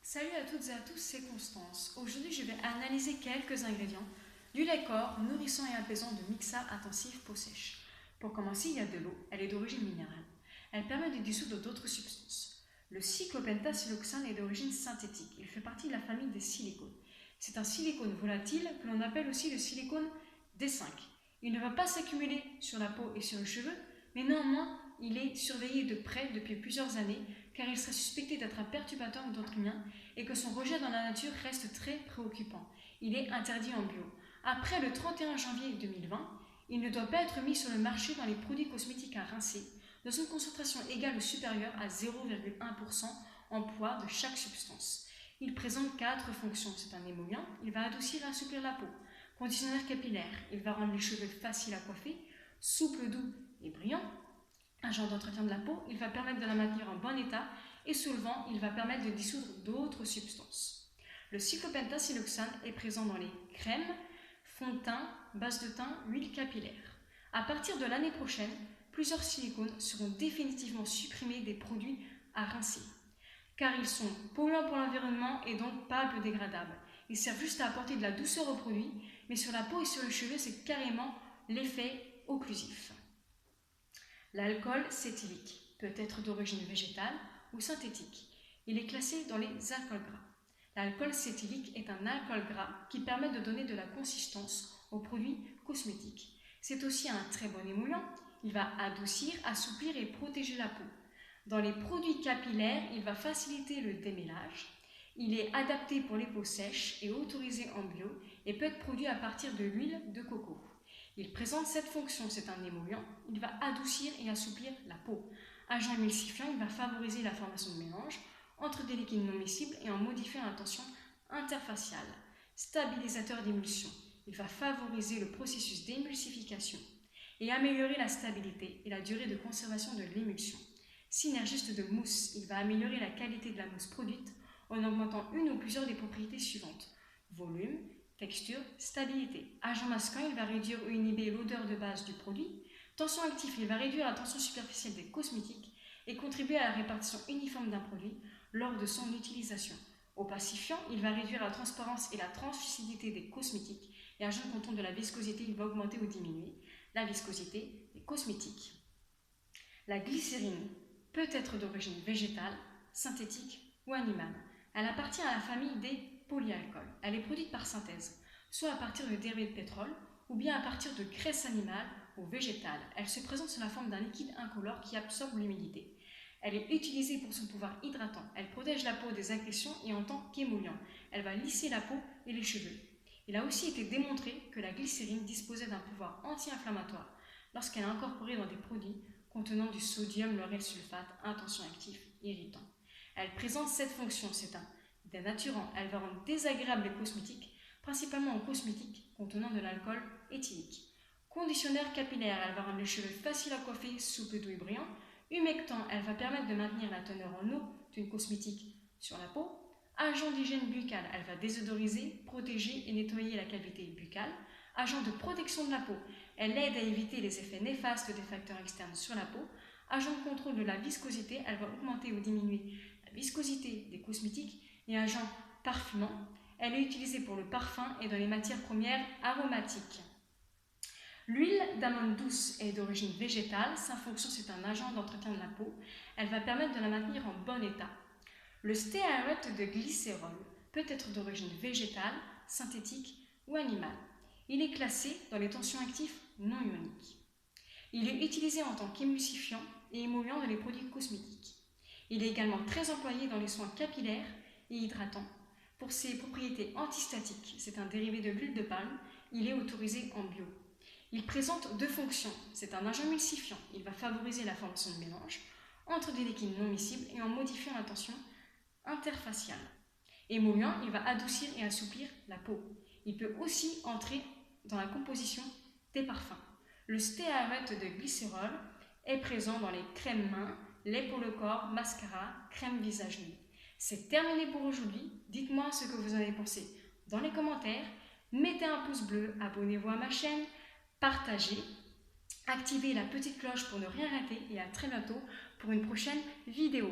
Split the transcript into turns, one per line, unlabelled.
Salut à toutes et à tous, c'est Constance. Aujourd'hui, je vais analyser quelques ingrédients du lait corps nourrissant et apaisant de Mixa Intensif Peau Sèche. Pour commencer, il y a de l'eau. Elle est d'origine minérale. Elle permet de dissoudre d'autres substances. Le cyclopentasiloxane est d'origine synthétique. Il fait partie de la famille des silicones. C'est un silicone volatile que l'on appelle aussi le silicone D5. Il ne va pas s'accumuler sur la peau et sur les cheveux, mais néanmoins, il est surveillé de près depuis plusieurs années car il serait suspecté d'être un perturbateur endocrinien et que son rejet dans la nature reste très préoccupant. Il est interdit en bio. Après le 31 janvier 2020, il ne doit pas être mis sur le marché dans les produits cosmétiques à rincer dans une concentration égale ou supérieure à 0,1% en poids de chaque substance. Il présente 4 fonctions. C'est un émollient, il va adoucir et assouplir la peau. Conditionnaire capillaire, il va rendre les cheveux faciles à coiffer, souple, doux et brillant. Agent d'entretien de la peau, il va permettre de la maintenir en bon état et soulevant, il va permettre de dissoudre d'autres substances. Le cyclopentasiloxane est présent dans les crèmes, fonds de teint, bases de teint, huiles capillaires. À partir de l'année prochaine, plusieurs silicones seront définitivement supprimés des produits à rincer, car ils sont polluants pour l'environnement et donc pas biodégradables. Ils servent juste à apporter de la douceur au produit, mais sur la peau et sur les cheveux, c'est carrément l'effet occlusif. L'alcool cétylique peut être d'origine végétale ou synthétique. Il est classé dans les alcools gras. L'alcool cétylique est un alcool gras qui permet de donner de la consistance aux produits cosmétiques. C'est aussi un très bon émollient. Il va adoucir, assouplir et protéger la peau. Dans les produits capillaires, il va faciliter le démêlage. Il est adapté pour les peaux sèches et autorisé en bio et peut être produit à partir de l'huile de coco. Il présente cette fonction, c'est un émollient, il va adoucir et assouplir la peau. Agent émulsifiant, il va favoriser la formation de mélange entre des liquides non miscibles et en modifiant la tension interfaciale. Stabilisateur d'émulsion, il va favoriser le processus d'émulsification et améliorer la stabilité et la durée de conservation de l'émulsion. Synergiste de mousse, il va améliorer la qualité de la mousse produite en augmentant une ou plusieurs des propriétés suivantes: volume, texture, stabilité. Agent masquant, il va réduire ou inhiber l'odeur de base du produit. Tension actif, il va réduire la tension superficielle des cosmétiques et contribuer à la répartition uniforme d'un produit lors de son utilisation. Opacifiant, il va réduire la transparence et la translucidité des cosmétiques et agent de contrôle de la viscosité, il va augmenter ou diminuer la viscosité des cosmétiques. La glycérine peut être d'origine végétale, synthétique ou animale. Elle appartient à la famille des polyalcools. Elle est produite par synthèse, soit à partir de dérivés de pétrole ou bien à partir de graisse animale ou végétale. Elle se présente sous la forme d'un liquide incolore qui absorbe l'humidité. Elle est utilisée pour son pouvoir hydratant. Elle protège la peau des agressions et en tant qu'émollient. Elle va lisser la peau et les cheveux. Il a aussi été démontré que la glycérine disposait d'un pouvoir anti-inflammatoire lorsqu'elle est incorporée dans des produits contenant du sodium lauryl sulfate, un tension actif irritant. Elle présente cette fonction, c'est un dénaturant. Elle va rendre désagréable les cosmétiques, principalement aux cosmétiques contenant de l'alcool éthylique. Conditionnaire capillaire, elle va rendre les cheveux faciles à coiffer, souples, doux et brillants. Humectant, elle va permettre de maintenir la teneur en eau d'une cosmétique sur la peau. Agent d'hygiène buccale, elle va désodoriser, protéger et nettoyer la cavité buccale. Agent de protection de la peau, elle aide à éviter les effets néfastes des facteurs externes sur la peau. Agent de contrôle de la viscosité, elle va augmenter ou diminuer la viscosité des cosmétiques. Et agent parfumant, elle est utilisée pour le parfum et dans les matières premières aromatiques. L'huile d'amande douce est d'origine végétale. Sa fonction, c'est un agent d'entretien de la peau. Elle va permettre de la maintenir en bon état. Le stéarate de glycérol peut être d'origine végétale, synthétique ou animale. Il est classé dans les tensions actifs non ioniques. Il est utilisé en tant qu'émulsifiant et émollient dans les produits cosmétiques. Il est également très employé dans les soins capillaires et hydratants. Pour ses propriétés antistatiques, c'est un dérivé de l'huile de palme, il est autorisé en bio. Il présente 2 fonctions. C'est un agent émulsifiant, il va favoriser la formation de mélange entre des liquides non miscibles et en modifiant la tension interfaciale. Émollient, il va adoucir et assouplir la peau. Il peut aussi entrer dans la composition des parfums. Le stéarate de glycérol est présent dans les crèmes mains, lait pour le corps, mascara, crème visage nu. C'est terminé pour aujourd'hui. Dites-moi ce que vous en avez pensé dans les commentaires. Mettez un pouce bleu, abonnez-vous à ma chaîne, partagez, activez la petite cloche pour ne rien rater et à très bientôt pour une prochaine vidéo.